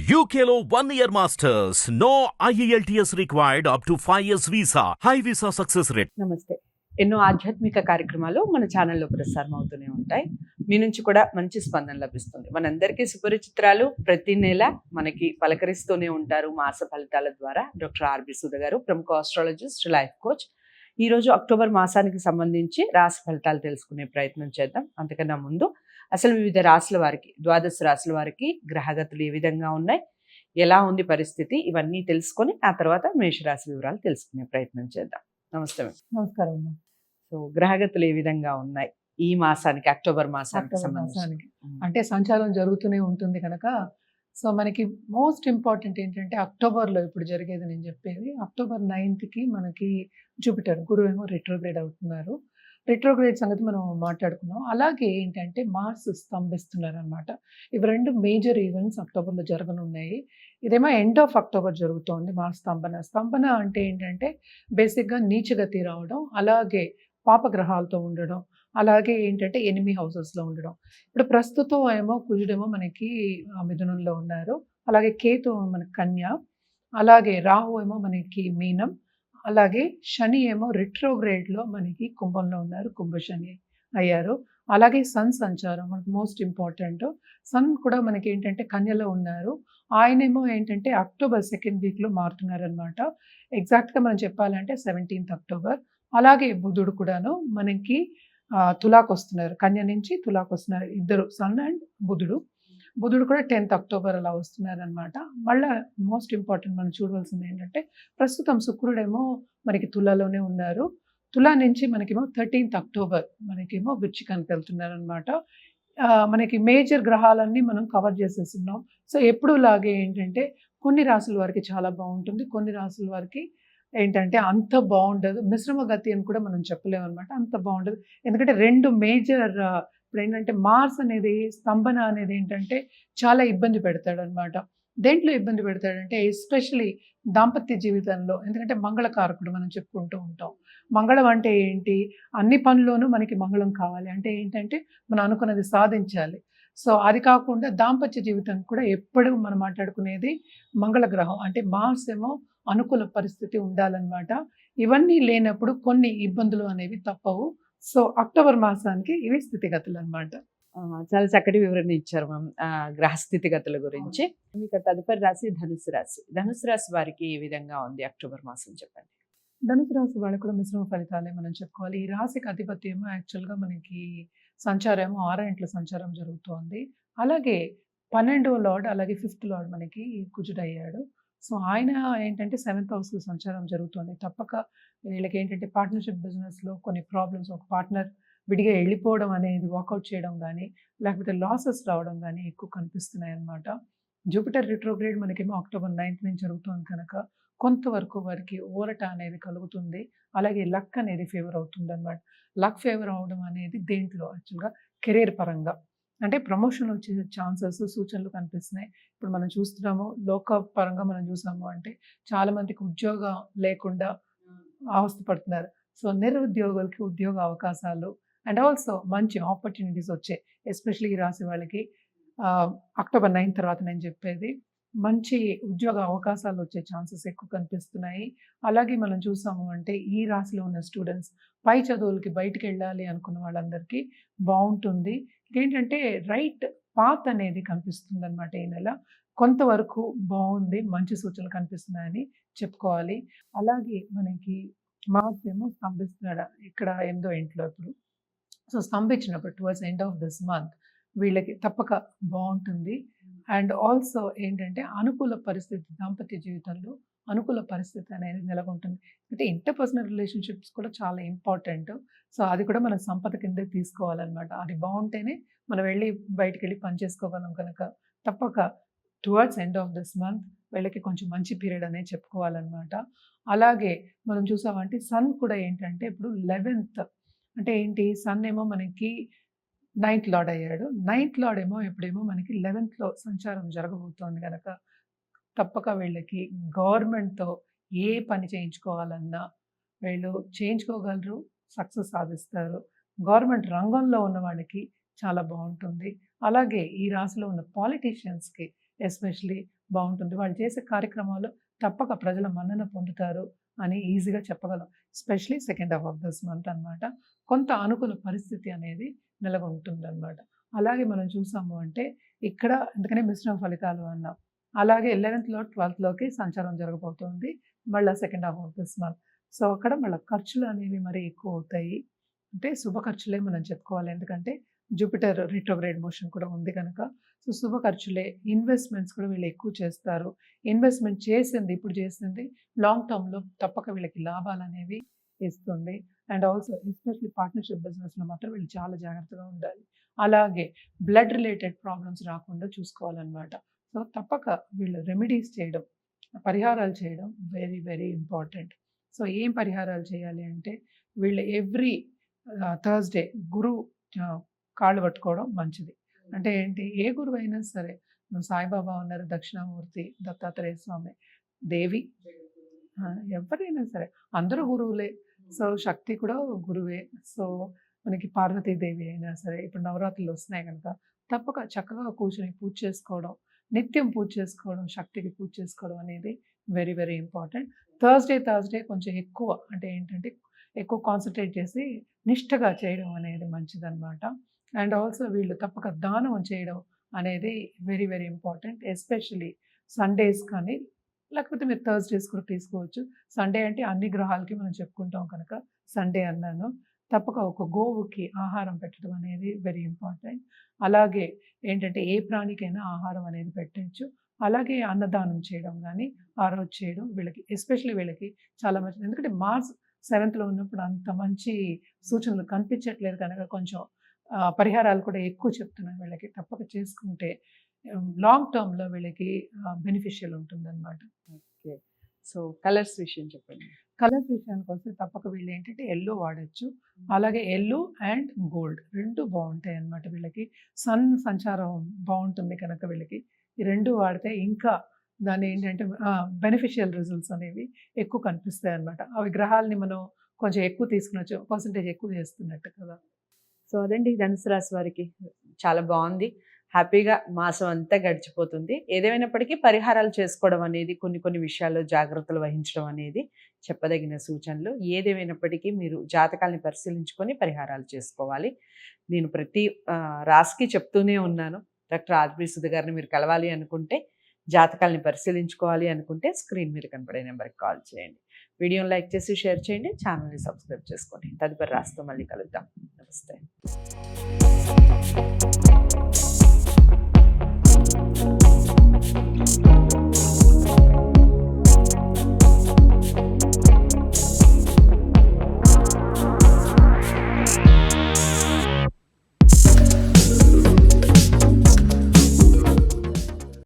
UKLO 1 year masters. No IELTS required up to 5 years visa. High visa success rate. నమస్తే. ఎన్నో ఆధ్యాత్మిక కార్యక్రమాలు మన ఛానల్లో ప్రసారం అవుతూనే ఉంటాయి. మీ నుంచి కూడా మంచి స్పందన లభిస్తుంది. మనందరికీ సుపరిచిత్రాలు ప్రతి నెల మనకి పలకరిస్తూనే ఉంటారు మాస ఫలితాల ద్వారా. డాక్టర్ ఆర్బి సుధ గారు, ప్రముఖ ఆస్ట్రాలజిస్ట్, లైఫ్ కోచ్. ఈరోజు అక్టోబర్ మాసానికి సంబంధించి రాశి ఫలితాలు తెలుసుకునే ప్రయత్నం చేద్దాం. అంతకన్నా ముందు అసలు వివిధ రాశుల వారికి, ద్వాదశ రాశుల వారికి గ్రహగతులు ఏ విధంగా ఉన్నాయి, ఎలా ఉంది పరిస్థితి, ఇవన్నీ తెలుసుకొని ఆ తర్వాత మేషరాశి వివరాలు తెలుసుకునే ప్రయత్నం చేద్దాం. నమస్తే మేడం. నమస్కారం అమ్మా. సో గ్రహగతులు ఏ విధంగా ఉన్నాయి ఈ మాసానికి, అక్టోబర్ మాసానికి అక్టోబర్ సంబంధించి? మాసానికి అంటే సంచారం జరుగుతూనే ఉంటుంది కనుక సో మనకి మోస్ట్ ఇంపార్టెంట్ ఏంటంటే అక్టోబర్లో ఇప్పుడు జరిగేది నేను చెప్పేది. అక్టోబర్ 9th మనకి జూపిటర్, గురువు ఏమో రెట్రోగ్రేడ్ అవుతున్నారు. రెట్రోగ్రేడ్ సంగతి మనం మాట్లాడుకున్నాం. అలాగే ఏంటంటే మార్స్ స్తంభిస్తున్నారు అనమాట. ఇవి రెండు మేజర్ ఈవెంట్స్ అక్టోబర్లో జరగనున్నాయి. ఇదేమో ఎండ్ ఆఫ్ అక్టోబర్ జరుగుతోంది మార్స్ స్తంభన. స్తంభన అంటే ఏంటంటే బేసిక్గా నీచగతి రావడం, అలాగే పాపగ్రహాలతో ఉండడం, అలాగే ఏంటంటే ఎనిమీ హౌసెస్లో ఉండడం. ఇప్పుడు ప్రస్తుతం ఏమో కుజుడేమో మనకి మిథునంలో ఉన్నారు, అలాగే కేతు మనకి కన్య, అలాగే రాహు ఏమో మనకి మీనం, అలాగే శని ఏమో రిట్రోగ్రేడ్లో మనకి కుంభంలో ఉన్నారు, కుంభశని అయ్యారు. అలాగే సన్ సంచారం మనకి మోస్ట్ ఇంపార్టెంట్. సన్ కూడా మనకి ఏంటంటే కన్యలో ఉన్నారు. ఆయనేమో ఏంటంటే అక్టోబర్ 2nd వీక్లో మారుతున్నారు అనమాట. ఎగ్జాక్ట్గా మనం చెప్పాలంటే 17th అక్టోబర్. అలాగే బుధుడు కూడాను మనకి తులాకు వస్తున్నారు, కన్య నుంచి తులాకు వస్తున్నారు, ఇద్దరు సన్ అండ్ బుధుడు. బుధుడు కూడా 10th అక్టోబర్ అలా వస్తున్నారు అనమాట. మళ్ళీ మోస్ట్ ఇంపార్టెంట్ మనం చూడవలసింది ఏంటంటే ప్రస్తుతం శుక్రుడేమో మనకి తులాలోనే ఉన్నారు. తులా నుంచి మనకేమో 13th అక్టోబర్ మనకేమో వృశ్చికానికి వెళ్తున్నారు అనమాట. మనకి మేజర్ గ్రహాలన్నీ మనం కవర్ చేసేస్తున్నాం. సో ఎప్పుడు లాగే ఏంటంటే కొన్ని రాసుల వారికి చాలా బాగుంటుంది, కొన్ని రాసుల వారికి ఏంటంటే అంత బాగుండదు. మిశ్రమ గతి అని కూడా మనం చెప్పలేము అనమాట, అంత బాగుండదు. ఎందుకంటే రెండు మేజర్ ఇప్పుడు ఏంటంటే మార్స్ అనేది, స్తంభన అనేది ఏంటంటే చాలా ఇబ్బంది పెడతాడు అనమాట. దేంట్లో ఇబ్బంది పెడతాడంటే ఎస్పెషలీ దాంపత్య జీవితంలో. ఎందుకంటే మంగళకారకుడు మనం చెప్పుకుంటూ ఉంటాం. మంగళం అంటే ఏంటి, అన్ని పనుల్లోనూ మనకి మంగళం కావాలి. అంటే ఏంటంటే మనం అనుకున్నది సాధించాలి. సో అది కాకుండా దాంపత్య జీవితం కూడా ఎప్పుడు మనం మాట్లాడుకునేది మంగళ గ్రహం. అంటే మార్స్ ఏమో అనుకూల పరిస్థితి ఉండాలన్నమాట. ఇవన్నీ లేనప్పుడు కొన్ని ఇబ్బందులు అనేవి తప్పవు. సో అక్టోబర్ మాసానికి ఇవి స్థితిగతులు అనమాట. చాలా చక్కటి వివరణ ఇచ్చారు మ్యామ్ గ్రహ స్థితిగతుల గురించి. మీకు తదుపరి రాశి ధనుసు రాశి. ధనుసు రాశి వారికి ఏ విధంగా ఉంది అక్టోబర్ మాసం చెప్పండి. ధనుసు రాశి వాళ్ళకి కూడా మిశ్రమ ఫలితాలే మనం చెప్పుకోవాలి. ఈ రాశికి అధిపతి ఏమో యాక్చువల్గా మనకి సంచారం ఏమో 6 ఇంట్ల సంచారం జరుగుతోంది. అలాగే 12వ లార్డ్, అలాగే 5th లార్డ్ మనకి కుజుడయ్యాడు. సో ఆయన ఏంటంటే 7th హౌస్లో సంచారం జరుగుతుంది. తప్పక వీళ్ళకి ఏంటంటే పార్ట్నర్షిప్ బిజినెస్లో కొన్ని ప్రాబ్లమ్స్, ఒక పార్ట్నర్ విడిగా వెళ్ళిపోవడం అనేది, వాకౌట్ చేయడం కానీ, లేకపోతే లాసెస్ రావడం కానీ ఎక్కువ కనిపిస్తున్నాయి అన్నమాట. జూపిటర్ రిట్రోగ్రేడ్ మనకేమో అక్టోబర్ 9th నుంచి జరుగుతుంది కనుక కొంతవరకు వారికి ఊరట అనేది కలుగుతుంది. అలాగే లక్ అనేది ఫేవర్ అవుతుంది అనమాట. లక్ ఫేవర్ అవడం అనేది దేంట్లో యాక్చువల్గా కెరీర్ పరంగా, అంటే ప్రమోషన్ వచ్చే ఛాన్సెస్, సూచనలు కనిపిస్తున్నాయి. ఇప్పుడు మనం చూస్తున్నాము, లోక పరంగా మనం చూసాము అంటే చాలామందికి ఉద్యోగం లేకుండా అవస్థ పడుతున్నారు. సో నిరుద్యోగులకి ఉద్యోగ అవకాశాలు అండ్ ఆల్సో మంచి ఆపర్చునిటీస్ వచ్చాయి. ఎస్పెషల్లీ ఈ రాశి వాళ్ళకి అక్టోబర్ 9 తర్వాత నేను చెప్పేది మంచి ఉద్యోగ అవకాశాలు వచ్చే ఛాన్సెస్ ఎక్కువ కనిపిస్తున్నాయి. అలాగే మనం చూసాము అంటే ఈ రాశిలో ఉన్న స్టూడెంట్స్ పై చదువులకి బయటికి వెళ్ళాలి అనుకున్న వాళ్ళందరికీ బాగుంటుంది. ఏంటంటే రైట్ పాత్ అనేది కనిపిస్తుంది అనమాట. ఈ నెల కొంతవరకు బాగుంది, మంచి సూచనలు కనిపిస్తున్నాయని చెప్పుకోవాలి. అలాగే మనకి మార్స్ ఏమో స్తంభిస్తున్నాడు ఇక్కడ 8వ ఇంట్లో ఇప్పుడు. సో స్తంభించినప్పుడు towards end of this month వీళ్ళకి తప్పక బాగుంటుంది. అండ్ ఆల్సో ఏంటంటే అనుకూల పరిస్థితి, దాంపత్య జీవితంలో అనుకూల పరిస్థితి అనేది నెలకొంటుంది. అంటే ఇంటర్పర్సనల్ రిలేషన్షిప్స్ కూడా చాలా ఇంపార్టెంట్. సో అది కూడా మనం సంపద కిందే తీసుకోవాలన్నమాట. అది బాగుంటేనే మనం వెళ్ళి బయటికి వెళ్ళి పని చేసుకోగలం కనుక తప్పక towards end of this month వీళ్ళకి కొంచెం మంచి పీరియడ్ అనేది చెప్పుకోవాలన్నమాట. అలాగే మనం చూసామంటే సన్ కూడా ఏంటంటే ఇప్పుడు 11th, అంటే ఏంటి, సన్ ఏమో మనకి 9th లార్డ్ అయ్యాడు. 9th లార్డ్ ఏమో ఎప్పుడేమో మనకి 11thలో సంచారం జరగబోతోంది కనుక తప్పక వీళ్ళకి గవర్నమెంట్తో ఏ పని చేయించుకోవాలన్నా వీళ్ళు చేయించుకోగలరు, సక్సెస్ సాధిస్తారు. గవర్నమెంట్ రంగంలో ఉన్న వాళ్ళకి చాలా బాగుంటుంది. అలాగే ఈ రాశిలో ఉన్న పాలిటీషియన్స్కి ఎస్పెషలీ బాగుంటుంది. వాళ్ళు చేసే కార్యక్రమాలు తప్పక ప్రజల మన్నన పొందుతారు అని ఈజీగా చెప్పగలం. Especially second half of this month అనమాట. కొంత అనుకూల పరిస్థితి అనేది నెలకొంటుందన్నమాట. అలాగే మనం చూసాము అంటే ఇక్కడ అందుకనే మిశ్రమ ఫలితాలు అన్నాం. అలాగే 11th లో 12th లోకి సంచారం జరగబోతోంది మళ్ళీ second half of this month. So అక్కడ మళ్ళీ ఖర్చులు అనేవి మరి ఎక్కువ అవుతాయి. అంటే శుభ ఖర్చులే మనం చెప్పుకోవాలి. ఎందుకంటే జూపిటర్ రిట్రోగ్రేడ్ మోషన్ కూడా ఉంది కనుక సో శుభ ఖర్చులే. ఇన్వెస్ట్మెంట్స్ కూడా వీళ్ళు ఎక్కువ చేస్తారు. ఇన్వెస్ట్మెంట్ ఇప్పుడు చేసింది లాంగ్ టర్మ్లో తప్పక వీళ్ళకి లాభాలు అనేవి ఇస్తుంది. అండ్ ఆల్సో ఎస్పెషల్లీ పార్ట్నర్షిప్ బిజినెస్లో మాత్రం వీళ్ళు చాలా జాగ్రత్తగా ఉండాలి. అలాగే బ్లడ్ రిలేటెడ్ ప్రాబ్లమ్స్ రాకుండా చూసుకోవాలన్నమాట. సో తప్పక వీళ్ళు రెమెడీస్ చేయడం, పరిహారాలు చేయడం వెరీ వెరీ ఇంపార్టెంట్. సో ఏం పరిహారాలు చేయాలి అంటే వీళ్ళు ఎవ్రీ థర్స్డే గురువు కాళ్ళు పట్టుకోవడం మంచిది. అంటే ఏంటి, ఏ గురువు అయినా సరే, సాయిబాబా ఉన్నారు, దక్షిణామూర్తి, దత్తాత్రేయ స్వామి, దేవి, ఎవరైనా సరే అందరూ గురువులే. సో శక్తి కూడా గురువే. సో మనకి పార్వతీదేవి అయినా సరే, ఇప్పుడు నవరాత్రులు వస్తున్నాయి కనుక తప్పక చక్కగా కూర్చొని పూజ చేసుకోవడం, నిత్యం పూజ చేసుకోవడం, శక్తికి పూజ చేసుకోవడం అనేది వెరీ వెరీ ఇంపార్టెంట్. థర్స్డే కొంచెం ఎక్కువ అంటే ఏంటంటే ఎక్కువ కాన్సన్ట్రేట్ చేసి నిష్టగా చేయడం అనేది మంచిదన్నమాట. అండ్ ఆల్సో వీళ్ళు తప్పక దానం చేయడం అనేది very very important. Especially Sundays కానీ లేకపోతే మీరు థర్స్డేస్ కూడా తీసుకోవచ్చు. సండే అంటే అన్ని గ్రహాలకి మనం చెప్పుకుంటాం కనుక సండే అన్నాను. తప్పక ఒక గోవుకి ఆహారం పెట్టడం అనేది వెరీ ఇంపార్టెంట్. అలాగే ఏంటంటే ఏ ప్రాణికైనా ఆహారం అనేది పెట్టచ్చు. అలాగే అన్నదానం చేయడం కానీ ఆ రోజు చేయడం వీళ్ళకి ఎస్పెషల్లీ వీళ్ళకి చాలా మంచిది. ఎందుకంటే మార్చ్ 7th ఉన్నప్పుడు అంత మంచి సూచనలు కనిపించట్లేదు కనుక కొంచెం పరిహారాలు కూడా ఎక్కువ చెప్తున్నాను వీళ్ళకి. తప్పక చేసుకుంటే లాంగ్ టర్మ్లో వీళ్ళకి బెనిఫిషియల్ ఉంటుందన్నమాట. ఓకే. సో కలర్స్ విషయం చెప్పండి. కలర్స్ విషయానికి వస్తే తప్పక వీళ్ళు ఏంటంటే ఎల్లో వాడచ్చు. అలాగే ఎల్లో అండ్ గోల్డ్ రెండు బాగుంటాయి అన్నమాట. వీళ్ళకి సన్ సంచారం బాగుంటుంది కనుక వీళ్ళకి ఈ రెండు వాడితే ఇంకా దాని ఏంటంటే బెనిఫిషియల్ రిజల్ట్స్ అనేవి ఎక్కువ కనిపిస్తాయి అన్నమాట. అవి గ్రహాలని మనం కొంచెం ఎక్కువ తీసుకునొచ్చు, పర్సంటేజ్ ఎక్కువ చేస్తున్నట్టు కదా. సో అదండి ధనుసు రాశి వారికి చాలా బాగుంది. హ్యాపీగా మాసం అంతా గడిచిపోతుంది. ఏదేమైనప్పటికీ పరిహారాలు చేసుకోవడం అనేది కొన్ని విషయాల్లో జాగ్రత్తలు వహించడం అనేది చెప్పదగిన సూచనలు. ఏదేమైనప్పటికీ మీరు జాతకాలని పరిశీలించుకొని పరిహారాలు చేసుకోవాలి. నేను ప్రతి రాశికి చెప్తూనే ఉన్నాను. డాక్టర్ ఆర్బి సుధ గారిని మీరు కలవాలి అనుకుంటే, జాతకాలని పరిశీలించుకోవాలి అనుకుంటే స్క్రీన్ మీద కనపడే నెంబర్కి కాల్ చేయండి. వీడియోని లైక్ చేసి షేర్ చేయండి. ఛానల్ని సబ్స్క్రైబ్ చేసుకోండి. తదుపరి రాశితో మళ్ళీ కలుద్దాం. నమస్తే.